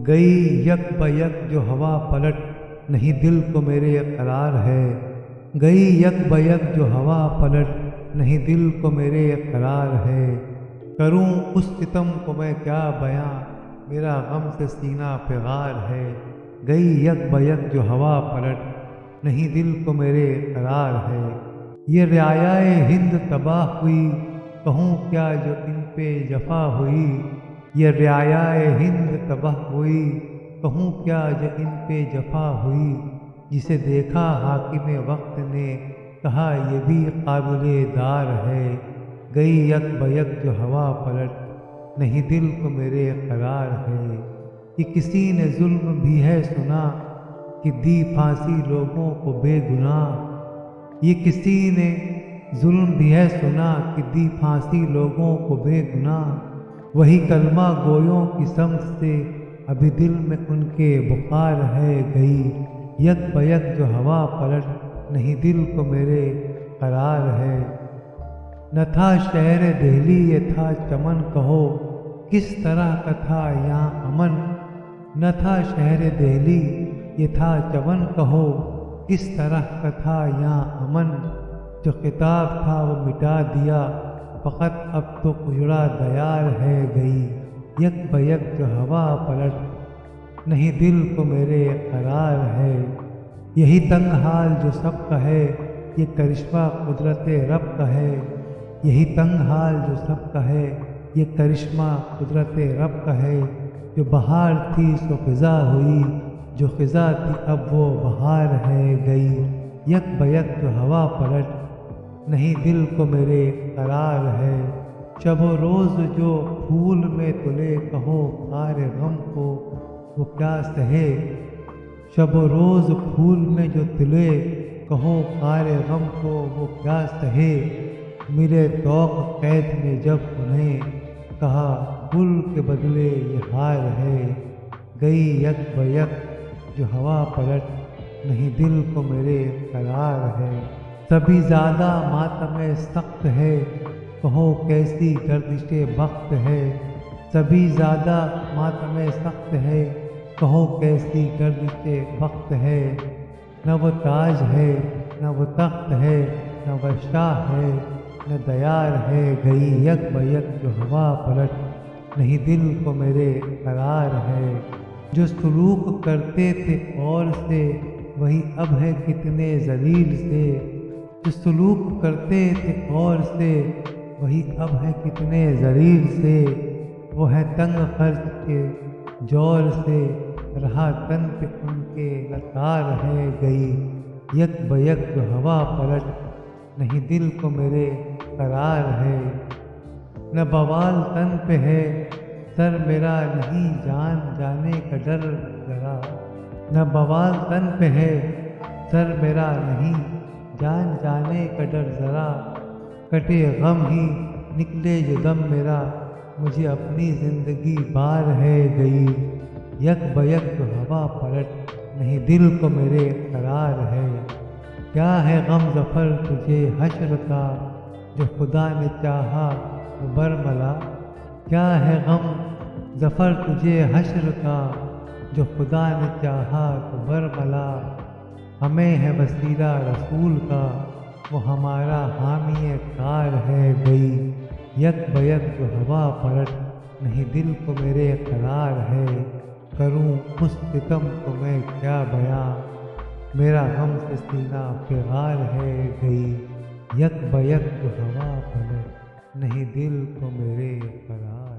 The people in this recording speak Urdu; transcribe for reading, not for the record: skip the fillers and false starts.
گئی یک بیک جو ہوا پلٹ، نہیں دل کو میرے قرار ہے۔ گئی یک بیک جو ہوا پلٹ، نہیں دل کو میرے قرار ہے۔ کروں اس ستم کو میں کیا بیاں، میرا غم سے سینہ پگار ہے۔ گئی یک بیک جو ہوا پلٹ، نہیں دل کو میرے قرار ہے۔ یہ رعایائے ہند تباہ ہوئی، کہوں کیا جو ان پہ جفا ہوئی۔ یہ رعایائے ہند تباہ ہوئی، کہوں کیا جو ان پہ جفا ہوئی۔ جسے دیکھا حاکم وقت نے، کہا یہ بھی قابل دار ہے۔ گئی یک بیک جو ہوا پلٹ، نہیں دل کو میرے قرار ہے۔ کہ کسی نے ظلم بھی ہے سنا، کہ دی پھانسی لوگوں کو بے گناہ۔ یہ کسی نے ظلم بھی ہے سنا، کہ دی پھانسی لوگوں کو بے گناہ۔ وہی کلمہ گویوں کی سمت سے، ابھی دل میں ان کے بخار ہے۔ گئی یک بیک جو ہوا پلٹ، نہیں دل کو میرے قرار ہے۔ نہ تھا شہر دہلی یہ تھا چمن، کہو کس طرح کا تھا یہاں امن۔ نہ تھا شہر دہلی یہ تھا چمن، کہو کس طرح کا تھا یہاں امن۔ جو خطاب تھا وہ مٹا دیا، فقط اب تو اجڑا دیار ہے۔ گئی یک بیک جو ہوا پلٹ، نہیں دل کو میرے قرار ہے۔ یہی تنگ حال جو سب کا ہے، یہ کرشمہ قدرت رب کا ہے۔ یہی تنگ حال جو سب کا ہے، یہ کرشمہ قدرت رب کا ہے۔ جو بہار تھی سو خزاں ہوئی، جو خزاں تھی اب وہ بہار ہے۔ گئی یک بیک جو ہوا پلٹ، نہیں دل کو میرے قرار ہے۔ شب و روز جو پھول میں تلے، کہو خار غم کو وہ کیا سہے۔ شب و روز پھول میں جو تلے، کہو خار غم کو وہ کیا سہے۔ ملے طوق قید میں جب انہیں، کہا گل کے بدلے یہ ہار ہے۔ گئی یک بیک جو ہوا پلٹ، نہیں دل کو میرے قرار ہے۔ سبھی زیادہ ماتم سخت ہے، کہو کیسی گردش بخت ہے۔ سبھی زیادہ ماتم سخت ہے، کہو کیسی گردش بخت ہے۔ نہ وہ تاج ہے نہ وہ تخت ہے، نہ وہ شاہ ہے نہ دیار ہے۔ گئی یک بیک جو ہوا پلٹ، نہیں دل کو میرے قرار ہے۔ جو سلوک کرتے تھے اور سے، وہی اب ہے کتنے ذلیل سے۔ جو سلوک کرتے تھے اور سے، وہی اب ہے کتنے ذلیل سے۔ وہ ہے تنگ خرچ کے جور سے، رہا تن پہ ان کے لتار ہے۔ گئی یک بیک جو ہوا پلٹ، نہیں دل کو میرے قرار ہے۔ نہ بوال تن پہ ہے سر میرا، نہیں جان جانے کا ڈر ذرا۔ نہ بوال تن پہ ہے سر میرا، نہیں جان جانے کا ڈر ذرا۔ کٹے غم ہی نکلے جو دم میرا، مجھے اپنی زندگی بار ہے۔ گئی یک بیک جو ہوا پلٹ، نہیں دل کو میرے قرار ہے۔ کیا ہے غم ظفر تجھے حشر کا، جو خدا نے چاہا وہ برملا۔ کیا ہے غم ظفر تجھے حشر کا، جو خدا نے چاہا تو برملا۔ ہمیں ہے وسیلہ رسول کا، وہ ہمارا حامی کار ہے۔ گئی یک بیک جو ہوا پلٹ، نہیں دل کو میرے قرار ہے۔ کروں اس ستم کو میں کیا بیاں، میرا غم سے سینہ پگار ہے۔ گئی یک بیک جو ہوا پلٹ، نہیں دل کو میرے قرار